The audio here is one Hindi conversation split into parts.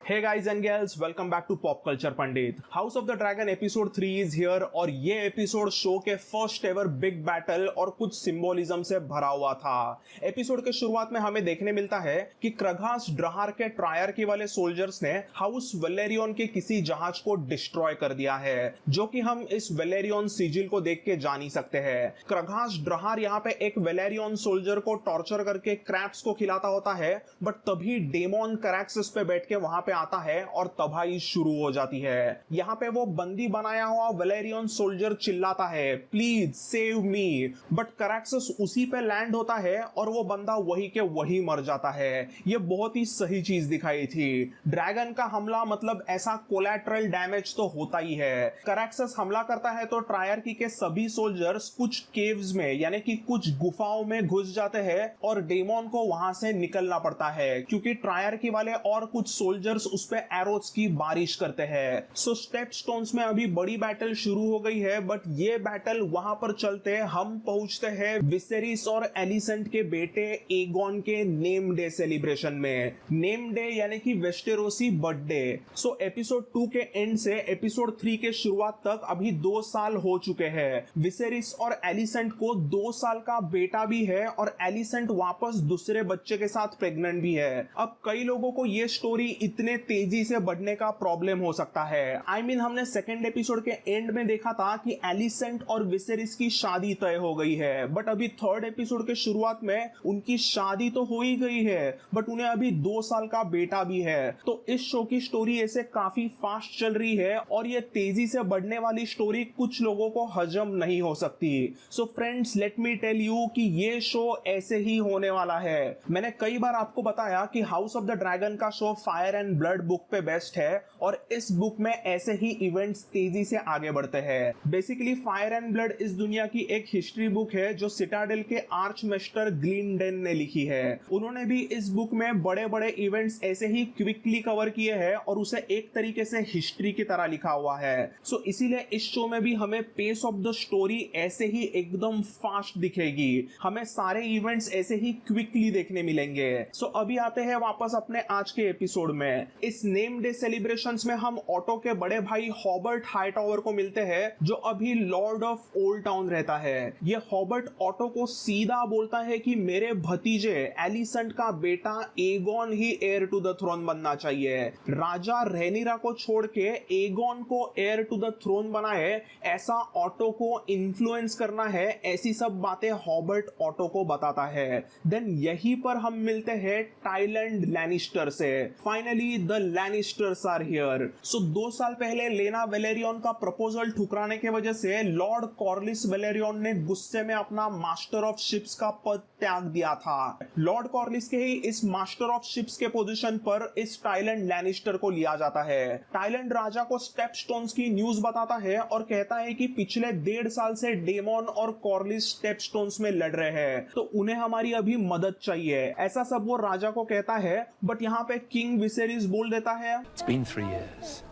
Hey guys and girls, welcome back to Pop Culture Pandit. House of the dragon episode 3 is here और ये एपिसोड शो के फर्स्ट एवर बिग बैटल और कुछ सिंबोलिज्म से भरा हुआ था। एपिसोड के शुरुआत में हमें देखने मिलता है कि क्रघास ड्रहार के ट्रायर्की वाले सोल्जर्स ने हाउस वेलेरियन के किसी जहाज को डिस्ट्रॉय कर दिया है, जो कि हम इस वेलेरियन सिजिल को देख के जान ही सकते हैं। क्रघास ड्रहार यहाँ पे एक वेलेरियन सोल्जर को टॉर्चर करके क्रैप्स को खिलाता होता है, बट तभी डेमोन करैक्सिस पे बैठ के वहां पे आता है और तबाही शुरू हो जाती है। यहाँ पे वो बंदी बनाया हुआ वेलेरियन सोल्जर चिल्लाता है, प्लीज सेव मी, बट करैक्सिस उसी पे लैंड होता है और वो बंदा वही के वही मर जाता है। ये बहुत ही सही चीज दिखाई थी। ड्रैगन का हमला मतलब ऐसा कोलैटरल डैमेज तो होता ही है। करैक्सिस हमला करता है तो ट्रायर्की के सभी सोल्जर्स कुछ केव्स में यानी कि कुछ गुफाओं में घुस जाते हैं और डेमोन को वहां से निकलना पड़ता है, क्योंकि ट्रायर्की वाले और कुछ सोल्जर्स उस पे एरोस की बारिश करते हैं। सो स्टेप स्टोन्स में अभी बड़ी बैटल शुरू हो गई है, बट ये बैटल वहां पर चलते हम पहुंचते हैं विसेरिस और एलिसेंट के बेटे एगोन के नेम डे सेलिब्रेशन में। नेम डे यानी कि वेस्टेरोसी बर्थडे। सो एपिसोड 2 के एंड से एपिसोड 3 के शुरुआत तक अभी 2 साल हो चुके हैं। विसेरिस और एलिसेंट को 2 साल का बेटा भी है और एलिसेंट वापस दूसरे बच्चे के साथ प्रेग्नेंट भी है। अब कई लोगों को ये स्टोरी इतने तेजी से बढ़ने का प्रॉब्लम हो सकता है। I mean, हमने सेकेंड एपिसोड के एंड में देखा था कि एलिसेंट और विसेरिस की शादी तय हो गई है, बट अभी थर्ड एपिसोड के शुरुआत में उनकी शादी तो हो ही गई है, बट उन्हें अभी 2 साल का बेटा भी है। तो इस शो की स्टोरी ऐसे काफी फास्ट चल रही है और ये तेजी से बढ़ने वाली स्टोरी कुछ लोगों को हजम नहीं हो सकती। So friends, let me tell you कि ये शो ऐसे ही होने वाला है। मैंने कई बार आपको बताया कि हाउस ऑफ द ड्रैगन का show fire and blood book पे बेस्ट है और इस बुक में ऐसे ही इवेंट्स तेजी से आगे बढ़ते हैं। बेसिकली फायर एंड ब्लड इस दुनिया की एक हिस्ट्री बुक है जो सिटाडेल के आर्च मास्टर ग्लिनडेन ने लिखी है। उन्होंने भी इस बुक में बड़े बड़े इवेंट्स ऐसे ही क्विकली कवर किए हैं और उसे एक तरीके से हिस्ट्री की तरह लिखा हुआ है। सो इसीलिए इस शो में भी हमें पेस ऑफ द स्टोरी ऐसे ही एकदम फास्ट दिखेगी। हमें सारे इवेंट्स ऐसे ही क्विकली देखने मिलेंगे। सो अभी आते हैं वापस अपने आज के एपिसोड में। इस नेम डे सेलिब्रेशंस में हम ऑटो के बड़े भाई हॉबर्ट हाईटावर को मिलते हैं, जो अभी लॉर्ड ऑफ ओल्ड टाउन रहता है। ये हॉबर्ट ऑटो को सीधा बोलता है कि मेरे भतीजे एलिसेंट का बेटा एगोन ही हेयर टू द थ्रोन बनना चाहिए। राजा रेनिरा को छोड़ के एगोन को हेयर टू द थ्रोन बनाए, ऐसा ऑटो को इन्फ्लुएंस करना है। ऐसी सब बातें हॉबर्ट ऑटो को बताता है। देन यहीं पर हम मिलते हैं टाइलैंड लैनिस्टर से। Finally the Lannisters are here. So 2 साल पहले लेना वेलेरियन का प्रपोजल ठुकराने के वजह से लॉर्ड कॉर्लिस वेलेरियन ने गुस्से में अपना मास्टर ऑफ शिप्स का पद त्याग दिया था। लॉर्ड कॉर्लिस के ही इस मास्टर ऑफ शिप्स के पोजीशन पर इस टाइलैंड लैनिस्टर को लिया जाता है। टाइलैंड राजा को स्टेप स्टोन्स की न्यूज बताता है और कहता है कि पिछले 1.5 साल से डेमोन और कॉर्लिस स्टेप स्टोन्स में लड़ रहे हैं, तो उन्हें हमारी अभी मदद चाहिए। ऐसा सब वो राजा को कहता है, बट यहाँ पे किंग विसेरिस बोल देता है, It's been 3 years.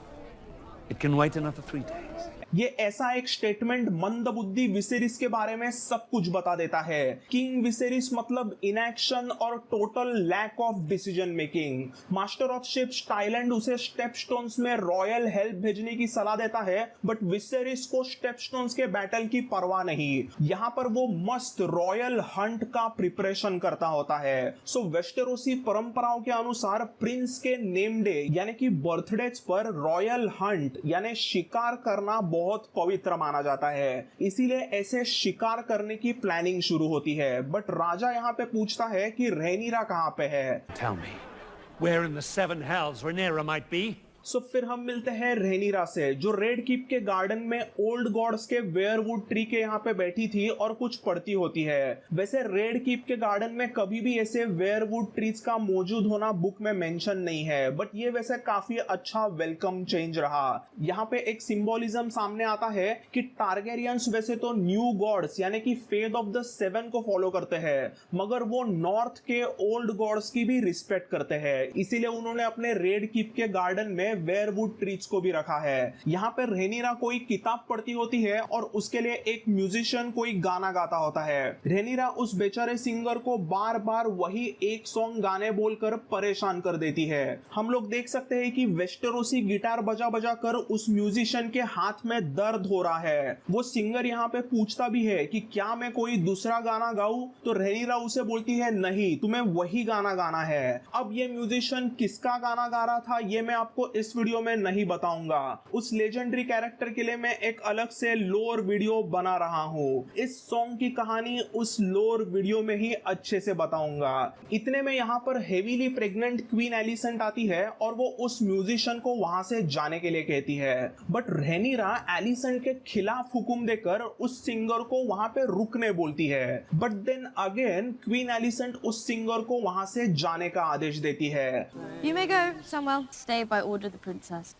It can wait another 3 days. ये ऐसा एक स्टेटमेंट मंदबुद्धि विसेरिस के बारे में सब कुछ बता देता है। किंग विसेरिस मतलब इनएक्शन और total lack of decision making. Master of ships Tyland उसे स्टेपस्टोन्स में रॉयल हेल्प भेजने की सलाह देता है, बट विसेरिस को स्टेपस्टोन्स के बैटल की परवाह नहीं। यहाँ पर वो मस्त रॉयल हंट का प्रिपरेशन करता होता है। सो वेस्टेरोसी परंपराओं के अनुसार प्रिंस के नेम डे यानी कि बर्थडेज पर रॉयल हंट यानी शिकार करना बहुत पवित्र माना जाता है। इसीलिए ऐसे शिकार करने की प्लानिंग शुरू होती है। बट राजा यहाँ पे पूछता है कि रेनिरा कहाँ पे है। Tell me, where in the 7 hells Rhaenyra might be? सो फिर हम मिलते हैं रेनिरा से, जो रेड कीप के गार्डन में ओल्ड गॉड्स के वेयरवुड ट्री के यहाँ पे बैठी थी और कुछ पढ़ती होती है। वैसे रेड कीप के गार्डन में कभी भी ऐसे वेयरवुड ट्रीज का मौजूद होना बुक में मेंशन नहीं है, बट ये वैसे काफी अच्छा वेलकम चेंज रहा। यहाँ पे एक सिंबोलिज्म सामने आता है कि टारगेरियंस वैसे तो न्यू गॉड्स यानी कि फेथ ऑफ द 7 को फॉलो करते हैं, मगर वो नॉर्थ के ओल्ड गॉड्स की भी रिस्पेक्ट करते हैं। इसीलिए उन्होंने अपने रेड कीप के गार्डन में वेयरवुड ट्रीज को भी रखा है। यहाँ पे रेनिरा कोई किताब पढ़ती होती है और उसके लिए एक म्यूजिशियन कोई गाना गाता होता है। रेनिरा उस बेचारे सिंगर को बार बार वही एक सॉन्ग गाने बोलकर परेशान कर देती है। हम लोग देख सकते हैं कि वेस्टेरोसी गिटार बजा बजा कर उस म्यूजिशियन के हाथ में दर्द हो रहा है। वो सिंगर यहाँ पे पूछता भी है कि क्या मैं कोई दूसरा गाना गाऊं, तो रेनिरा उसे बोलती है नहीं, तुम्हें वही गाना गाना है। अब ये म्यूजिशियन किसका गाना गा रहा था ये मैं आपको इस वीडियो में नहीं बताऊंगा। उस लेजेंडरी कैरेक्टर के लिए मैं एक अलग से लोर वीडियो बना रहा हूँ। इस सॉन्ग की कहानी उस लोर वीडियो में ही अच्छे से बताऊंगा। इतने में यहाँ पर हेवीली प्रेग्नेंट क्वीन एलिसेंट आती है और वो उस म्यूजिशियन को वहां से जाने के लिए कहती है, बट रेनिरा एलिसेंट के खिलाफ हुक्म देकर उस सिंगर को वहां पे रुकने बोलती है। But then again queen Alicent उस सिंगर को वहां से जाने का आदेश देती है। You may go somewhere. Stay by order of the princess.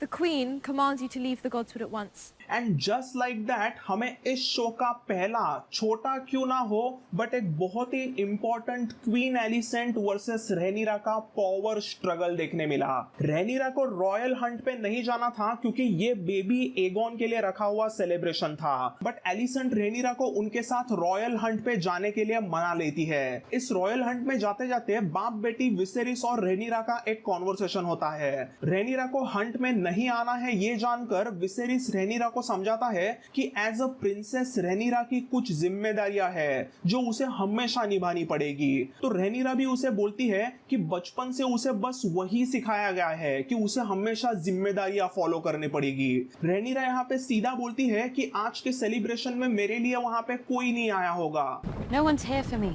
The queen commands you to leave the Godswood at once. And just like that हमें इस शो का पहला, छोटा क्यों ना हो बट एक बहुत ही important queen Alicent versus Rhaenyra का पावर स्ट्रगल देखने मिला। रेनिरा को रॉयल हंट पे नहीं जाना था क्योंकि ये बेबी एगोन के लिए रखा हुआ सेलिब्रेशन था, बट एलिसेंट रेनिरा को उनके साथ रॉयल हंट पे जाने के लिए मना लेती है। इस रॉयल हंट में जाते जाते बाप बेटी विसेरिस और रेनिरा का एक कॉन्वर्सेशन होता है। रेनिरा को हंट में नहीं आना है ये जानकर विसेरिस रेनिरा को समझाता है कि एज अ प्रिंसेस रेनिरा की कुछ जिम्मेदारियां है जो उसे हमेशा निभानी पड़ेगी। तो रेनिरा भी उसे बोलती है कि बचपन से उसे बस वही सिखाया गया है कि उसे हमेशा जिम्मेदारियां फॉलो करनी पड़ेगी। रेनिरा यहाँ पे सीधा बोलती है कि आज के सेलिब्रेशन में मेरे लिए वहां पे कोई नहीं आया होगा। No one's here for me.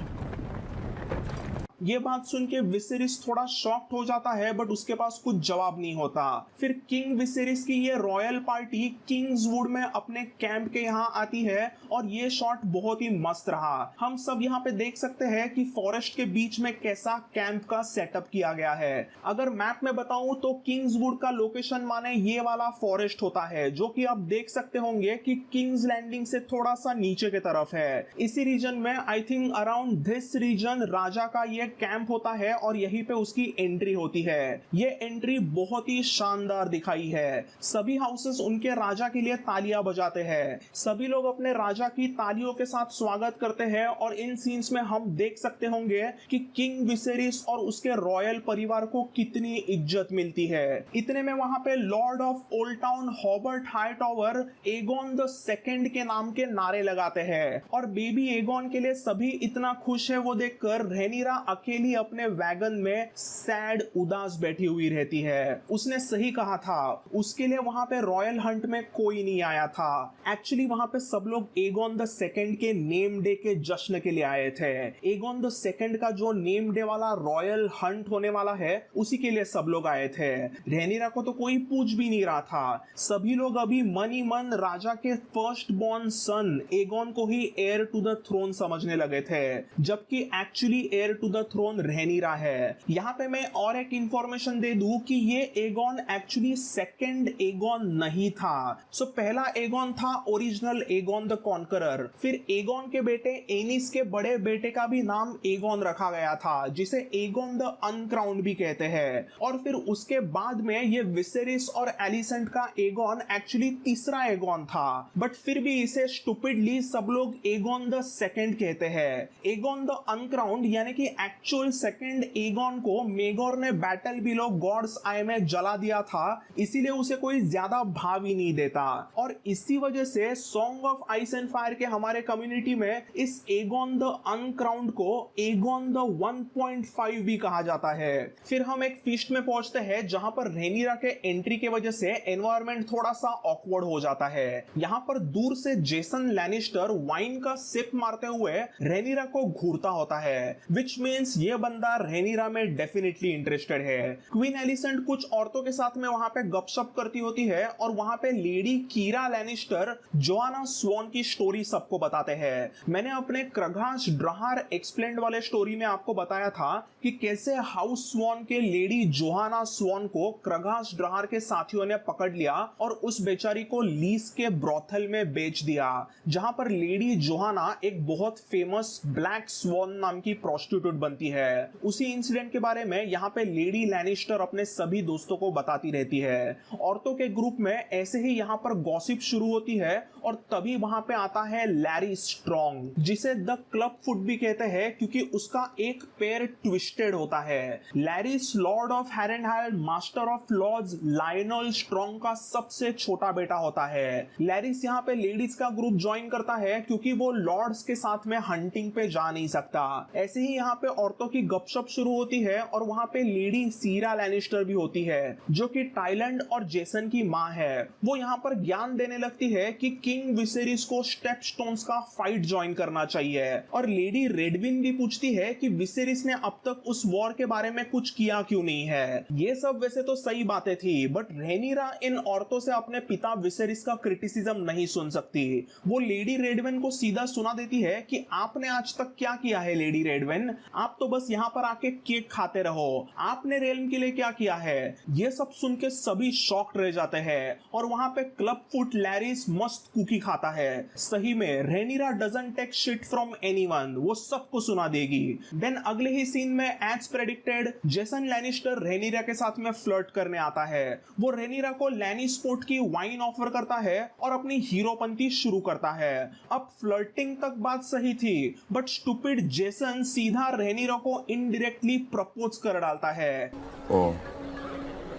ये बात सुन के विसेरिस थोड़ा शॉक्ड हो जाता है बट उसके पास कुछ जवाब नहीं होता। फिर किंग विसेरिस की ये रॉयल पार्टी किंग्सवुड में अपने कैंप के यहाँ आती है और ये शॉट बहुत ही मस्त रहा। हम सब यहाँ पे देख सकते हैं कि फॉरेस्ट के बीच में कैसा कैंप का सेटअप किया गया है। अगर मैप में बताऊं तो किंग्सवुड का लोकेशन माने ये वाला फॉरेस्ट होता है जो कि आप देख सकते होंगे कि किंग्स लैंडिंग से थोड़ा सा नीचे की तरफ है। इसी रीजन में I think around this region राजा का ये कैंप होता है और यहीं पे उसकी एंट्री होती है। ये एंट्री बहुत ही शानदार दिखाई है। सभी हाउसेस उनके राजा के लिए तालियां बजाते हैं। सभी लोग अपने राजा की तालियों के साथ स्वागत करते हैं और इन सीन्स में हम देख सकते होंगे कि किंग विसेरिस और उसके रॉयल परिवार को कितनी इज्जत मिलती है। इतने में वहां पे lord of Oldtown Hobert Hightower Aegon the second के नाम के नारे लगाते हैं और बेबी एगोन के लिए सभी इतना खुश है वो देखकर रेनिरा अकेली अपने वैगन में सैड उदास बैठी हुई रहती है। उसने सही कहा था, उसके लिए वहां पे रॉयल हंट में कोई नहीं आया था। एक्चुअली वहां पे सब लोग एगोन द सेकंड के नेम डे के जश्न के लिए आए थे। एगोन द सेकंड का जो नेम डे वाला रॉयल हंट होने वाला है उसी के लिए सब लोग आए थे। रेनिरा को तो कोई पूछ भी नहीं रहा था। सभी लोग अभी मन ही मन राजा के फर्स्ट बॉर्न सन एगोन को ही हेयर टू द थ्रोन समझने लगे थे, जबकि actually heir to the throne Rhaenyra है। यहाँ पे मैं और एक इंफॉर्मेशन दे दूं कि ये एगोन एक्चुअली सेकंड एगोन नहीं था। सो पहला एगोन था ओरिजिनल एगोन द कॉन्करर। फिर एगोन के बेटे एनिस के बड़े बेटे का भी नाम एगोन रखा गया था जिसे एगोन द अनक्राउंड भी कहते हैं। और फिर उसके बाद में ये विसेरिस और एलिसेंट का एगोन एक्चुअली तीसरा एगोन था, बट फिर भी इसे स्टूपिडली सब लोग एगोन द सेकंड कहते हैं। एगोन द अनक्राउंड यानी कि एक्चुअल सेकंड एगोन को मेगोर ने बैटल बिलो गॉड्स आई में जला दिया था, इसीलिए उसे कोई ज्यादा भाव ही नहीं देता। और इसी वजह से song of ice and fire के हमारे कम्युनिटी में इस एगोन द अनक्राउंड को एगोन द 1.5 भी कहा जाता है। फिर हम एक फीस्ट में पहुंचते हैं जहां पर रेनिरा के एंट्री के वजह से एनवायरनमेंट थोड़ा सा ऑकवर्ड हो जाता है। यहाँ पर दूर से जेसन लैनिस्टर वाइन का सिप मारते हुए रेनिरा को घूरता होता है, विच मीन्स ये बंदा रेनिरा में डेफिनेटली इंटरेस्टेड है। क्वीन एलिसेंट कुछ औरतों के साथ में वहां पे गपशप करती होती है और वहां पे लेडी कीरा लैनिस्टर जोआना स्वॉन की स्टोरी सबको बताते हैं। मैंने अपने क्रगास ड्राहर एक्सप्लेन्ड वाले स्टोरी में आपको बताया था कि कैसे हाउस स्वॉन के लेडी जोहाना स्वॉन को क्रगास ड्राहर के साथियों ने पकड़ लिया और उस बेचारी को लीस के ब्रोथल में बेच दिया, जहां पर लेडी जोहाना एक बहुत फेमस ब्लैक स्वॉन नाम की प्रोस्टिट्यूट बनती करती है। उसी इंसिडेंट के बारे में यहाँ पे लेडी लैनिस्टर अपने सभी दोस्तों को बताती रहती है। औरतों के ग्रुप में ऐसे ही यहाँ पर गॉसिप शुरू होती है और तभी वहां पे आता है लैरी स्ट्रॉन्ग, जिसे द क्लब फुट भी कहते हैं क्योंकि उसका एक पैर ट्विस्टेड होता है। Larys lord of Harrenhal master of lords Lyonel Strong का सबसे छोटा बेटा होता है। लैरिस यहाँ पे लेडीज का ग्रुप ज्वाइन करता है क्योंकि वो लॉर्ड्स के साथ में हंटिंग पे जा नहीं सकता। ऐसे ही यहाँ पे औरतों की गपशप शुरू होती है और वहां पे लेडी सीरा लैनिस्टर भी होती है जो कि टाइलैंड और जेसन की माँ है। वो यहाँ पर ज्ञान देने लगती है कि किंग विसेरिस को स्टेप स्टोन्स का फाइट ज्वाइन करना चाहिए और लेडी रेडविन भी पूछती है कि विसेरिस ने अब तक उस वॉर के बारे में कुछ किया क्यों नहीं है। ये सब वैसे तो सही बातें थी बट रेनिरा इन औरतों से अपने पिता विसेरिस का क्रिटिसिज्म नहीं सुन सकती। वो लेडी रेडविन को सीधा सुना देती है कि आपने आज तक क्या किया है लेडी रेडविन, आप तो बस यहाँ पर आके केक खाते रहो, आपने रेल्म के लिए क्या किया है। ये सब सुन के सभी शॉक्ड रह जाते हैं और वहां पे क्लब फुट लैरिस मस्त कुकी खाता है। सही में Rhaenyra doesn't take shit from anyone, वो सबको सुना देगी। देन अगले ही सीन में as predicted Jason Lannister Rhaenyra के साथ में फ्लर्ट करने आता है। वो रेनिरा को लैनिस्पोर्ट की वाइन ऑफर करता है और अपनी हीरोपंती शुरू करता है। अब फ्लर्टिंग तक बात सही थी बट स्टूपिड जेसन सीधा रेनिरा को इनडायरेक्टली प्रपोज कर डालता है।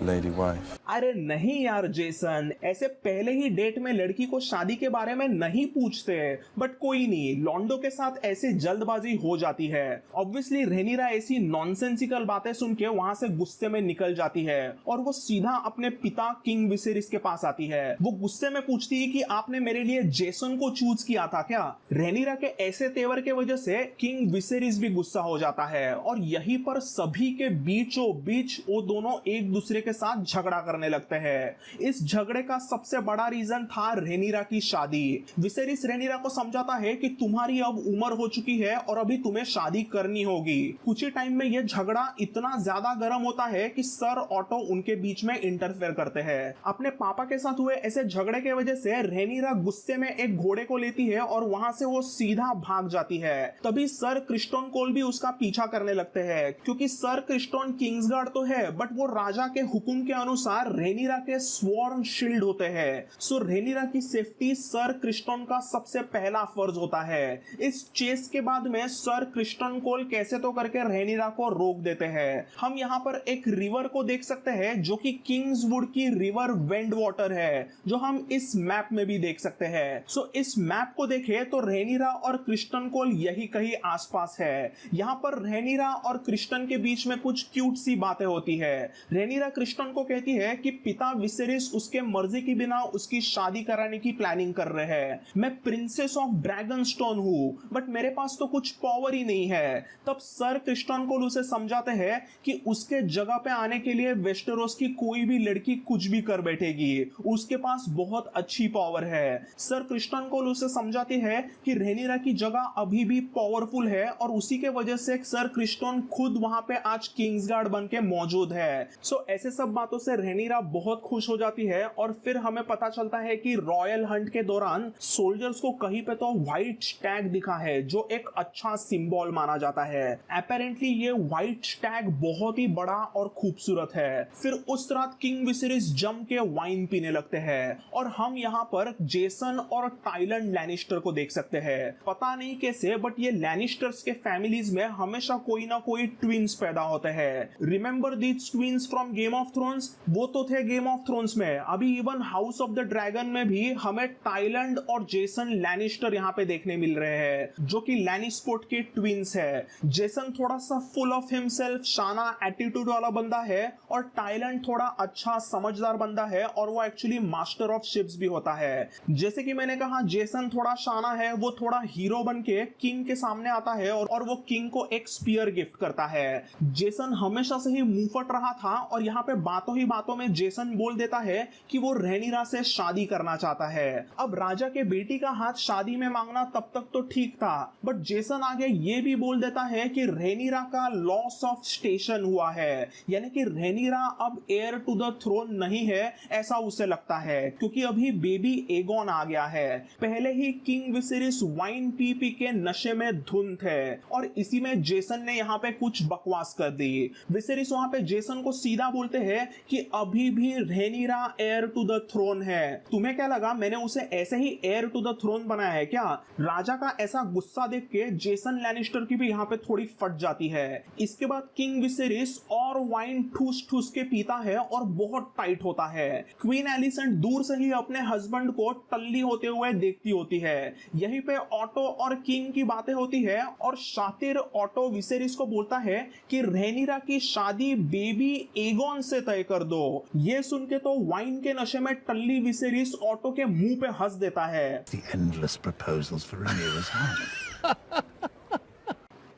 Lady wife. अरे नहीं यार जेसन, ऐसे पहले ही डेट में लड़की को शादी के बारे में नहीं पूछते। बट कोई नहीं, लॉन्डो के साथ ऐसे जल्दबाजी हो जाती है। ऑब्वियसली रेनिरा ऐसी नॉनसेंसिकल बातें सुन के वहां से गुस्से में निकल जाती है और वो सीधा अपने पिता किंग विसेरिस के पास आती है। वो गुस्से में पूछती है कि आपने मेरे लिए जेसन को चूज किया था क्या। रेनिरा के ऐसे तेवर के वजह से किंग विसेरिस भी गुस्सा हो जाता है और यहीं पर सभी के बीचों बीच वो दोनों एक दूसरे के साथ झगड़ा करने लगते हैं। इस झगड़े का सबसे बड़ा रीजन था रेनिरा की शादी। विसेरिस रेनिरा को समझाता है कि तुम्हारी अब उम्र हो चुकी है और अभी तुम्हें शादी करनी होगी। कुछ ही टाइम में यह झगड़ा इतना ज्यादा गर्म होता है कि सर ऑटो उनके बीच में इंटरफेयर करते हैं। अपने पापा के साथ हुए ऐसे झगड़े के वजह से रेनिरा गुस्से में एक घोड़े को लेती है और वहां से वो सीधा भाग जाती है। तभी सर क्रिस्टोन कोल भी उसका पीछा करने लगते हैं क्योंकि सर क्रिस्टोन किंग्सगार्ड तो है बट वो राजा के हुक्म के अनुसार रेनिरा के स्वॉर्न शील्ड होते हैं। सो रेनिरा की सेफ्टी सर क्रिस्टोन का सबसे पहला फर्ज होता है। इस चेस के बाद में सर क्रिस्टोन कोल कैसे तो करके रेनिरा को रोक देते हैं। हम यहाँ पर एक रिवर को देख सकते हैं जो कि किंग्सवुड की रिवर वेंड वाटर है जो हम इस मैप में भी देख सकते हैं। सो इस मैप को देखें तो रेनिरा और क्रिस्टन कोल यही कहीं आसपास है। यहाँ पर रेनिरा और क्रिस्टन के बीच में कुछ क्यूट सी बातें होती है। रेनिरा क्रिस्टन को कहती है कि पिता विसेरिस उसके मर्जी के बिना उसकी शादी कराने की प्लानिंग कर रहे हैं। मैं प्रिंसेस ऑफ ड्रैगनस्टोन हूँ बट मेरे पास तो कुछ पावर ही नहीं है। तब सर क्रिस्टन कोल उसे समझाते हैं कि उसके जगह पे आने के लिए वेस्टेरोस की कोई भी लड़की कुछ भी कर बैठेगी, उसके पास बहुत अच्छी पावर है। सर क्रिस्टन कोल उसे समझाते हैं कि रेनिरा की जगह अभी भी पावरफुल है और उसी के वजह से सर क्रिस्टोन खुद वहां पे आज किंग्सगार्ड बन के मौजूद है। सो ऐसे सब बातों से रेनिरा बहुत खुश हो जाती है और फिर हमें पता चलता है कि रॉयल हंट के दौरान सोल्जर्स को कहीं पे तो व्हाइट स्टैग दिखा है जो एक अच्छा सिंबल माना जाता है। अपेरेंटली ये व्हाइट स्टैग बहुत ही बड़ा और खूबसूरत है। फिर उस रात किंग विसेरिस जम के वाइन पीने लगते हैं और हम यहाँ पर जेसन और टाइलन लैनिस्टर को देख सकते हैं। पता नहीं कैसे बट ये लैनिस्टर्स के फैमिलीज में हमेशा कोई ना कोई ट्विंस पैदा होते हैं। Remember these twins from game of thrones, वो तो थे गेम ऑफ थ्रोन्स में। अभी even house of the dragon में भी हमें टाइलैंड और जेसन लैनिस्टर यहाँ पे देखने मिल रहे हैं जो कि लैनिस्पोर्ट के ट्विंस है। जेसन थोड़ा सा फुल ऑफ हिमसेल्फ शाना एटीट्यूड वाला बंदा है और टाइलैंड थोड़ा अच्छा समझदार बंदा है और वो एक्चुअली मास्टर ऑफ शिप्स भी होता है। जैसे कि मैंने कहा जेसन थोड़ा शाना है, वो थोड़ा हीरो बन के किंग के सामने आता है और वो किंग को एक स्पीयर गिफ्ट करता है। जेसन हमेशा से ही मुंहफट रहा था और यहाँ पे पे बातों ही बातों में जेसन बोल देता है कि वो रैनीरा से शादी करना चाहता है। अब राजा के बेटी का हाथ शादी में मांगना तब तक तो ठीक था, बट जेसन आगे ये भी बोल देता है कि रैनीरा का लॉस ऑफ स्टेशन हुआ है, यानी कि रैनीरा अब हेयर टू द थ्रोन नहीं है ऐसा उसे लगता है, क्योंकि अभी बेबी एगोन आ गया है। पहले ही किंग विसेरिस वाइन पी पी के नशे में धुन थे और इसी में जेसन ने यहाँ पे कुछ बकवास कर दी। विसेरिस वहां पे जेसन को सीधा बोलते हैं कि अभी भी रैनीरा हेयर टू द थ्रोन है। तुम्हें क्या लगा मैंने उसे ऐसे ही हेयर टू द थ्रोन बनाया है क्या? राजा का ऐसा गुस्सा देख के जेसन लैनिस्टर की भी यहाँ पे थोड़ी फट जाती है। इसके बाद किंग विसेरिस और वाइन ठूस ठूस के पीता है और बहुत टाइट होता है। क्वीन एलिसेंट दूर से ही अपने हस्बैंड को टल्ली होते हुए देखती होती है। यहीं पे ऑटो और किंग की बातें होती है और शातिर ऑटो विसेरिस को बोलता है कि रैनीरा की शादी बेबी एगोन से तय कर दो। ये सुन के तो वाइन के नशे में टल्ली विसेरिस ऑटो के मुंह पे हंस देता है। The endless proposals for Rhaenyra's hand.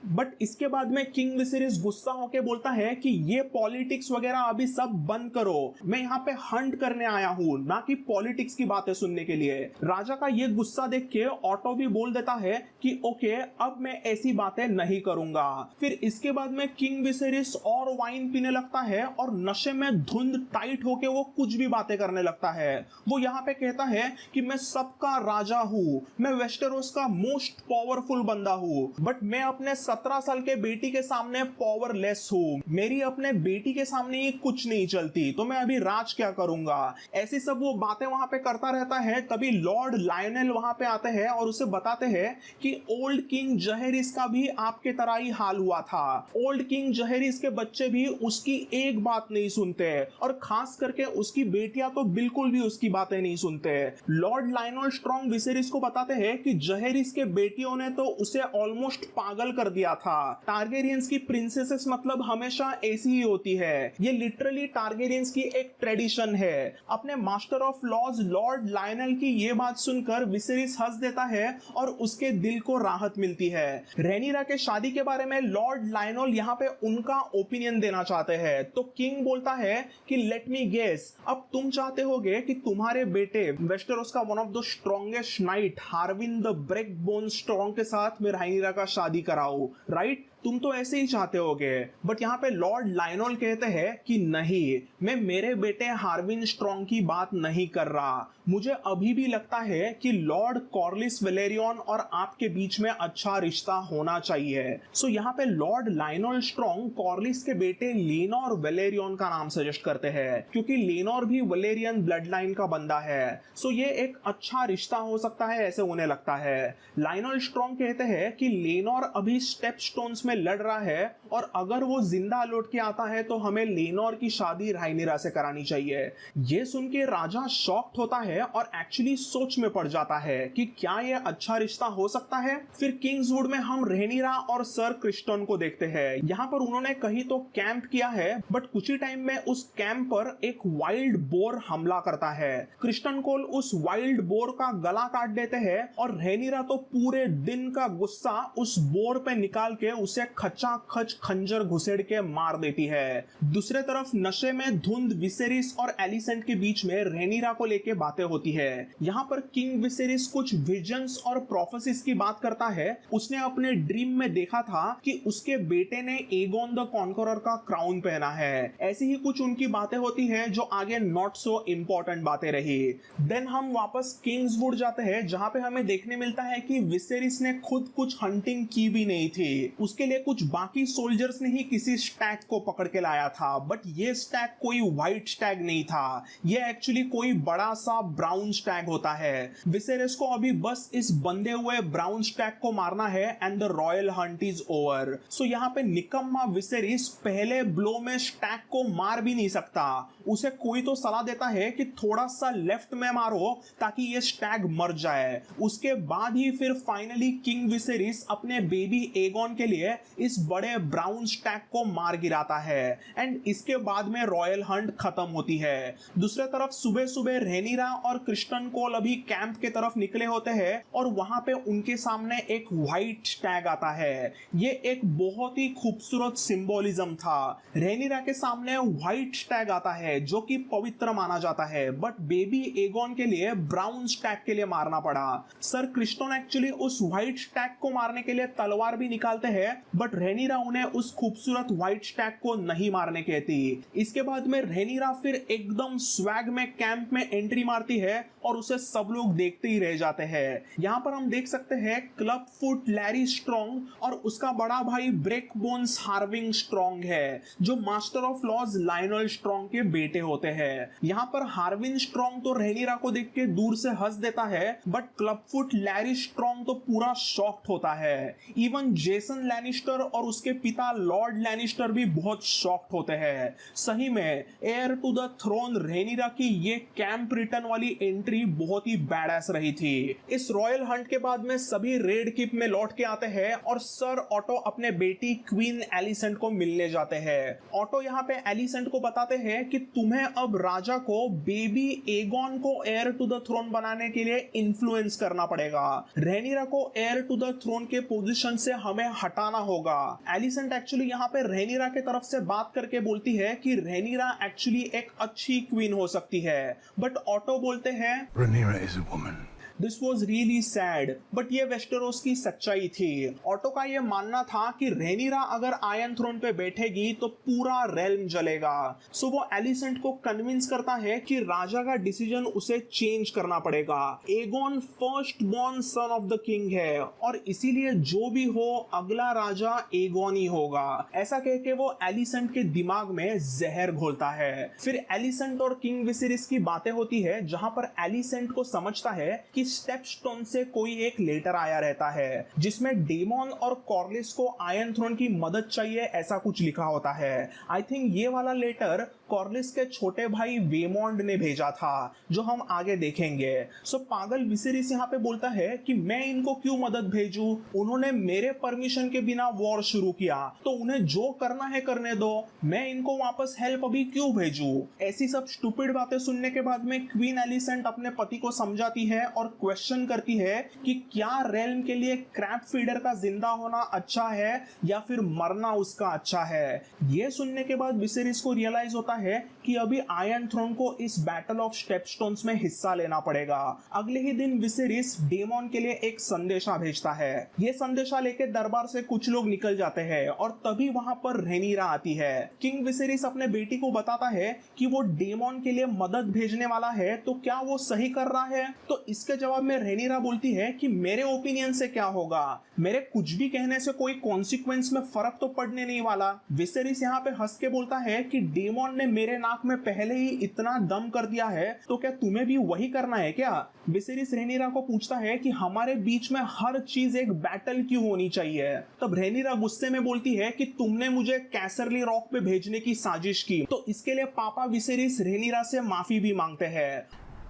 But इसके बाद में किंग विसेरिस गुस्सा होके बोलता है कि ये पॉलिटिक्स वगैरह अभी सब बंद करो, मैं यहाँ पे हंट करने आया हूँ ना कि पॉलिटिक्स की बातें सुनने के लिए। राजा का ये गुस्सा देख के ऑटो भी बोल देता है कि ओके अब मैं ऐसी बातें नहीं करूंगा। फिर इसके बाद में किंग विसेरिस और वाइन पीने लगता है और नशे में धुंध टाइट होके वो कुछ भी बातें करने लगता है। वो यहाँ पे कहता है कि मैं सबका राजा हूँ, मैं वेस्टेरोस का मोस्ट पावरफुल बंदा हूँ, बट मैं अपने 17 साल के बेटी के सामने पावरलेस हूँ। मेरी अपने बेटी के सामने ही कुछ नहीं चलती, तो मैं अभी राज क्या करूंगा। ऐसी सब वो बातें वहां पे करता रहता है। तभी लॉर्ड लायनेल वहां पे आते हैं और उसे बताते हैं कि ओल्ड किंग जहेरिस का भी आपके तरह ही हाल हुआ था। ओल्ड किंग जहेरिस के बच्चे भी उसकी एक बात नहीं सुनते और खास करके उसकी बेटियां तो बिल्कुल भी उसकी बातें नहीं सुनते। लॉर्ड लायनेल स्ट्रॉन्ग विसेरिस को बताते हैं कि जहेरिस के बेटियों ने तो उसे ऑलमोस्ट पागल कर दिया था। टारगेरियंस की प्रिंसेसेस मतलब हमेशा ऐसी ही होती है। ये लिटरली टारगेरियंस की एक ट्रेडिशन है। अपने master of laws lord Lyonel की ये बात सुनकर विसेरिस हंस देता है और उसके दिल को राहत मिलती है। रैनीरा के शादी के बारे में लॉर्ड लायनेल यहाँ पे उनका ओपिनियन देना चाहते हैं, तो किंग बोलता है कि लेट मी गेस, अब तुम चाहते होगे कि तुम्हारे बेटे वेस्टेरोस का one of the strongest knight Harwin the Breakbones Strong के साथ मैं रैनीरा का शादी कराऊं, राइट? तुम तो ऐसे ही चाहते होगे। बट यहाँ पे लॉर्ड लायनेल कहते हैं कि नहीं, मैं मेरे बेटे हार्विन स्ट्रॉन्ग की बात नहीं कर रहा। मुझे अभी भी लगता है कि लॉर्ड कॉर्लिस वेलेरियन और आपके बीच में अच्छा रिश्ता होना चाहिए। सो यहाँ पे लॉर्ड लायनेल स्ट्रॉन्ग कॉर्लिस के बेटे लेनोर वेलेरियन का नाम सजेस्ट करते हैं, क्योंकि लेनोर भी वेलेरियन ब्लड लाइन का बंदा है। सो ये एक अच्छा रिश्ता हो सकता है ऐसे उन्हें लगता है। लायनेल स्ट्रॉन्ग कहते हैं कि लेनोर अभी स्टेप स्टोन्स में लड़ रहा है और अगर वो जिंदा लौट के आता है तो हमें लेनोर की शादी रैनीरा से करानी चाहिए। ये सुन के राजा शॉक्ड होता है और एक्चुअली सोच में पड़ जाता है कि क्या ये अच्छा रिश्ता हो सकता है। फिर किंग्सवुड में हम रैनीरा और सर क्रिस्टन को देखते हैं। यहाँ पर उन्होंने कहीं तो कैंप किया है, बट कुछ ही टाइम में उस कैंप पर एक वाइल्ड बोर हमला करता है। क्रिस्टन कोल उस वाइल्ड बोर का गला काट देते हैं और रैनीरा तो पूरे दिन का गुस्सा उस बोर पे निकाल के उसे खचाखच खंजर घुसेड़ के मार देती है। दूसरे तरफ नशे में धुंध विसेरिस और एलिसेंट के बीच में रैनीरा को लेके बातें होती है। यहाँ पर किंग विसेरिस कुछ विजन्स और प्रोफेसीज की बात करता है। उसने अपने ड्रीम में देखा था कि उसके बेटे ने एगोन द कॉन्करर का क्राउन पहना है। ऐसी ही कुछ उनकी बातें होती है जो आगे नॉट सो इंपॉर्टेंट बातें रही। देन हम वापस किंग्सवुड जाते हैं, जहां पे हमें देखने मिलता है कि विसेरिस ने खुद कुछ हंटिंग की भी नहीं थी। उसके लिए कुछ बाकी सोल्जर्स ने ही किसी स्टैग को पकड़ के लाया था, बट ये स्टैग कोई व्हाइट स्टैग नहीं था। ये एक्चुअली कोई बड़ा सा ब्राउन स्टैग होता है। विसेरिस को अभी बस इस बंधे हुए ब्राउन स्टैग को मारना है and the royal hunt is over. So यहाँ पे निकम्मा विसेरिस पहले ब्लो में स्टैग को मार भी नहीं सकता। उसे कोई तो सलाह देता है कि थोड़ा सा लेफ्ट में मारो ताकि ये स्टैग मर जाए। उसके बाद ही फिर फाइनली किंग विसेरिस अपने बेबी एगोन के लिए इस बड़े ब्राउन स्टैग को मार गिराता है एंड इसके बाद में रॉयल हंट खत्म होती है। दूसरे तरफ सुबह सुबह रेनिरा और क्रिस्टन कोल अभी कैंप के तरफ निकले होते हैं और वहां पे उनके सामने एक व्हाइट स्टैग आता है। ये एक बहुत ही खूबसूरत सिंबोलिज्म था। रेनिरा के सामने व्हाइट स्टैग आता है जो कि पवित्र माना जाता है, बट बेबी एगोन के लिए ब्राउन स्टैग के लिए मारना पड़ा। सर क्रिस्टन एक्चुअली उस व्हाइट स्टैग को मारने के लिए तलवार भी निकालते हैं, बट रेनिरा उन्हें उस खूबसूरत व्हाइट स्टैग को नहीं मारने कहती। इसके बाद में रेनिरा फिर एकदम स्वैग में कैंप में एंट्री मारती है और उसे सब लोग देखते ही रह जाते हैं। यहाँ पर हम देख सकते हैं क्लब फुट लैरी स्ट्रॉन्ग और उसका बड़ा भाई ब्रेक बोन्स हार्विंग स्ट्रॉन्ग है जो master of laws Lyonel Strong के बेटे होते हैं। यहाँ पर हार्विन स्ट्रॉन्ग तो रेनिरा को देख के दूर से हंस देता है, but club foot Larry strong तो पूरा शॉक्ड होता है। इवन जेसन लैनिस्टर और उसके पिता लॉर्ड लैनिस्टर भी बहुत शॉक्ड होते हैं। सही में air to the throne Rhaenyra की ये कैंप रिटर्न वाली एंट्री बहुत ही बैडएस रही थी। इस रॉयल हंट के बाद में सभी रेड किप में लौट के आते हैं और सर ऑटो अपने बेटी क्वीन एलिसेंट को मिलने जाते हैं। ऑटो यहाँ पे एलिसेंट को बताते हैं कि तुम्हें अब राजा को बेबी एगोन को एयर टू द थ्रोन बनाने के लिए इन्फ्लुएंस करना पड़ेगा। रेनिरा को एयर टू द थ्रोन के पोजीशन से हमें हटाना होगा। एलिसेंट एक्चुअली यहाँ पे रेनिरा के तरफ से बात करके बोलती है कि रेनिरा एक्चुअली एक अच्छी क्वीन हो सकती है, बट ऑटो बोलते हैं Rhaenyra is a woman. This was really sad, but ये वेस्टेरोस की सच्चाई थी। ऑटो का ये मानना था कि रेनिरा अगर आयरन थ्रोन पे बैठेगी तो पूरा रेल्म जलेगा। सो वो एलिसेंट को कन्विंस करता है कि राजा का डिसीजन उसे चेंज करना पड़ेगा। Aegon first born son of the king है और इसीलिए जो भी हो अगला राजा एगोन ही होगा। ऐसा कह के वो एलिसेंट के दिमाग में जहर घोलता है। फिर एलिसेंट और किंग विसेरिस की बातें होती है जहां पर एलिसेंट को समझता है कि स्टेपस्टोन से कोई एक लेटर आया रहता है जिसमें डेमोन और कॉर्लिस को आयरन थ्रोन की मदद चाहिए ऐसा कुछ लिखा होता है। आई थिंक ये वाला लेटर कॉर्लिस के छोटे भाई वेमोंड ने भेजा था जो हम आगे देखेंगे। सो पागल विसेरिस यहाँ पे बोलता है कि मैं इनको क्यों मदद भेजूं, उन्होंने मेरे परमिशन के बिना वॉर शुरू किया तो उन्हें जो करना है करने दो, मैं इनको वापस हेल्प अभी क्यों भेजूं। ऐसी सब स्टूपिड बातें सुनने के बाद में क्वीन एलिसेंट अपने पति को समझाती है और क्वेश्चन करती है कि क्या रेल्म के लिए क्रैब फीडर का जिंदा होना अच्छा है या फिर मरना उसका अच्छा है। यह सुनने के बाद विसेरिस को रियलाइज होता है कि अभी आयरन थ्रोन को इस बैटल ऑफ स्टेपस्टोन्स में हिस्सा लेना पड़ेगा। अगले ही दिन विसेरिस डेमोन के लिए एक संदेशा भेजता है। यह संदेशा लेके दरबार से कुछ लोग निकल जाते हैं और तभी वहां पर रेनिरा आती है। किंग विसेरिस अपने बेटी को बताता है कि वो डेमोन के लिए मदद भेजने वाला है तो क्या वो सही कर रहा है। तो इसके जवाब में रेनिरा बोलती है कि मेरे ओपिनियन से क्या होगा, मेरे कुछ भी कहने से कोई कॉन्सिक्वेंस में फर्क तो पड़ने नहीं वाला। विसेरिस यहाँ पे हंस के बोलता है कि डेमोन ने मेरे नाक में पहले ही इतना दम कर दिया है तो क्या तुम्हें भी वही करना है क्या। विसेरिस रेनिरा को पूछता है कि हमारे बीच में हर चीज एक बैटल क्यों होनी चाहिए। तब रेनिरा गुस्से में बोलती है कि तुमने मुझे कैसरली रॉक पे भेजने की साजिश की, तो इसके लिए पापा विसेरिस रेनिरा से माफी भी मांगते हैं।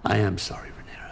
I am sorry, Rhaenyra.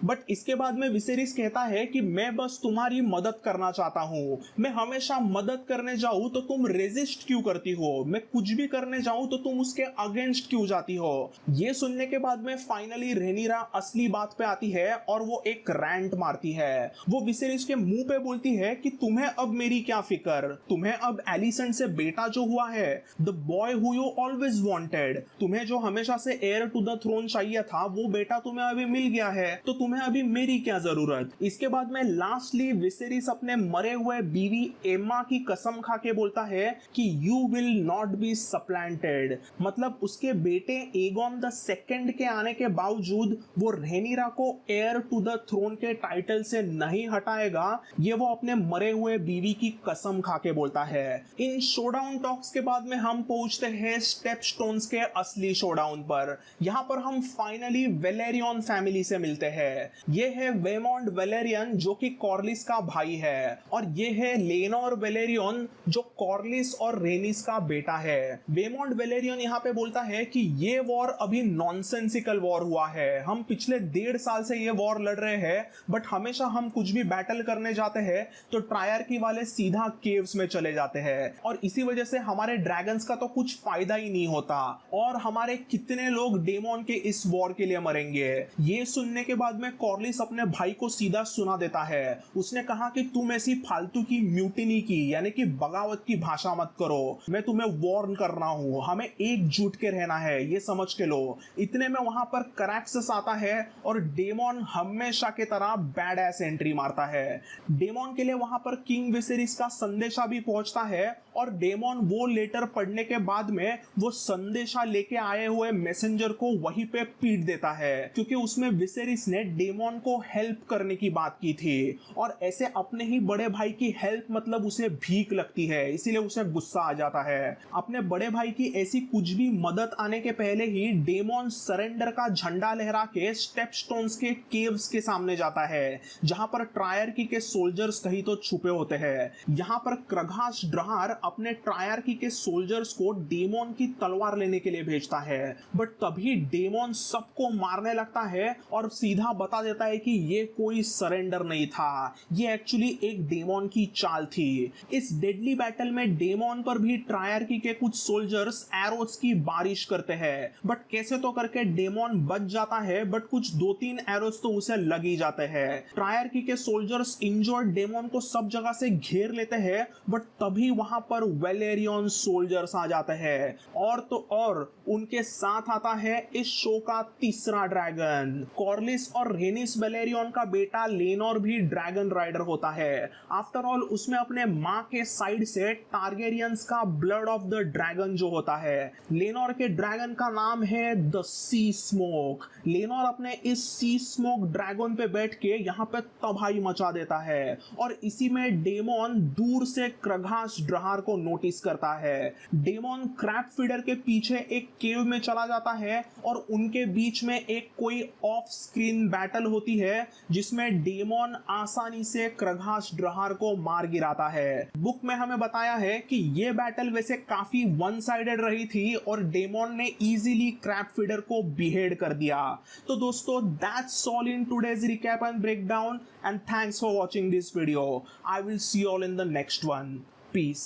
But इसके बाद में विसेरिस कहता है कि मैं बस तुम्हारी मदद करना चाहता हूँ, मैं हमेशा मदद करने जाऊँ तो तुम रेजिस्ट क्यों करती हो, मैं कुछ भी करने जाऊँ तो तुम उसके अगेंस्ट क्यों जाती हो। ये सुनने के बाद में फाइनली रेनिरा असली बात पे आती है और वो एक रैंट मारती है। वो विसेरिस के मुंह पे बोलती है कि तुम्हें अब मेरी क्या फिक्र, तुम्हें अब एलिसेंट से बेटा जो हुआ है, the boy who you always wanted, तुम्हें जो हमेशा से एयर टू द थ्रोन चाहिए था वो बेटा तुम्हें अभी मिल गया है, तो तुम्हें अभी मेरी क्या जरूरत। इसके बाद में लास्टली विसेरिस अपने मरे हुए बीवी एम्मा की कसम खा के बोलता है कि यू विल नॉट बी सप्लांटेड, मतलब उसके बेटे एगोन द सेकंड के आने के बावजूद वो रेनिरा को एयर टू द थ्रोन के टाइटल से नहीं हटाएगा। ये वो अपने मरे हुए बीवी की कसम खा के बोलता है। इन शोडाउन टॉक्स के बाद में हम पहुंचते हैं स्टेपस्टोन्स के असली शोडाउन पर। यहाँ पर हम फाइनली वेलेरियन फैमिली से मिलते हैं। ये है वेमॉन्ड वेलेरियन जो कि कॉर्लिस का भाई है, और ये है लेनोर वेलेरियन जो कॉर्लिस और रेनिस का बेटा है। वेमॉन्ड वेलेरियन यहाँ पे बोलता है कि ये वॉर अभी नॉनसेंसिकल वॉर हुआ है, हम पिछले 1.5 साल से ये वॉर लड़ रहे हैं, बट हमेशा हम कुछ भी बैटल करने जाते हैं तो ट्रायर्की वाले सीधा केव्स में चले जाते हैं, और इसी वजह से हमारे ड्रैगन्स का तो कुछ फायदा ही नहीं होता, और हमारे कितने लोग डेमोन के इस वॉर के लिए मरेंगे। ये सुनने के बाद में कॉर्लिस अपने भाई को सीधा सुना देता है। उसने कहा कि तुम ऐसी फालतू की म्यूटिनी की यानी कि बगावत की भाषा मत करो, मैं तुम्हें वार्न कर रहा हूं, हमें एकजुट के रहना है, ये समझ के लो। इतने में वहां पर करैक्सस आता है और डेमोन हमेशा के तरह बैड एस एंट्री मारता है। डेमोन के लिए वहां पर किंग विसेरिस का संदेशा भी पहुंचता है, और डेमोन वो लेटर पढ़ने के बाद में वो संदेशा लेके आए हुए मैसेंजर को वहीं पे पीट देता है, क्योंकि उसमें विसेरिस ने डेमोन को हेल्प करने की बात की थी, और ऐसे अपने ही बड़े भाई की हेल्प मतलब उसे भीख लगती है, इसीलिए उसे गुस्सा आ जाता है। अपने बड़े भाई की ऐसी कुछ भी मदद आने के पहले ही डेमोन सरेंडर का झंडा लहरा के स्टेपस्टोन्स के केव्स के सामने जाता है, जहां पर ट्रायर्की के सोल्जर्स कहीं तो छुपे होते हैं। यहां पर क्रघास ड्रहार अपने ट्रायर्की के सोल्जर्स को डेमोन की तलवार लेने के लिए भेजता है, बट तभी डेमोन सबको मारने लगता है और सीधा बता देता है कि ये कोई सरेंडर नहीं था, ये एक्चुअली एक डेमोन की चाल थी। इस डेडली बैटल में डेमोन पर भी ट्रायर्की के कुछ सोल्जर्स एरोस की बारिश करते हैं, बट कैसे तो करके डेमोन बच जाता है, बट कुछ 2-3 एरोस तो उसे लग ही जाते हैं। ट्रायर्की के सोल्जर्स इंजर्ड डेमोन को सब जगह से घेर लेते हैं, बट तभी वहां पर वेलेरियन सोल्जर्स आ जाते हैं, और तो और उनके साथ आता है इस शो का तीसरा ड्रैगन। कॉर्लिस और रेनिस वेलेरियन का बेटा लेनोर भी ड्रैगन राइडर होता है। आफ्टर ऑल उसमें अपने माँ के साइड से टारगेरियंस का ब्लड ऑफ द ड्रैगन जो होता है। लेनोर के ड्रैगन का नाम है द सी स्मोक। लेनोर अपने इस सी स्मोक ड्रैगन पे बैठ के यहाँ पे तबाही मचा देता है, और इसी में डेमोन दूर से क्रघास ड्रहार को नोटिस करता है। डेमोन क्रैप फीडर के पीछे एक केव में चला जाता है, और उनके बीच में एक कोई ऑफ स्क्रीन बैटल होती है जिसमें डेमोन आसानी से क्रघास ड्रहार को मार गिराता है। बुक में हमें बताया है कि ये बैटल वैसे काफी वन साइडेड रही थी, और डेमोन ने इजीली क्रैप फीडर को बिहेड कर दिया। तो दोस्तों, that's all in today's recap and breakdown, and thanks for watching this video. I will see you all in the next one. Peace.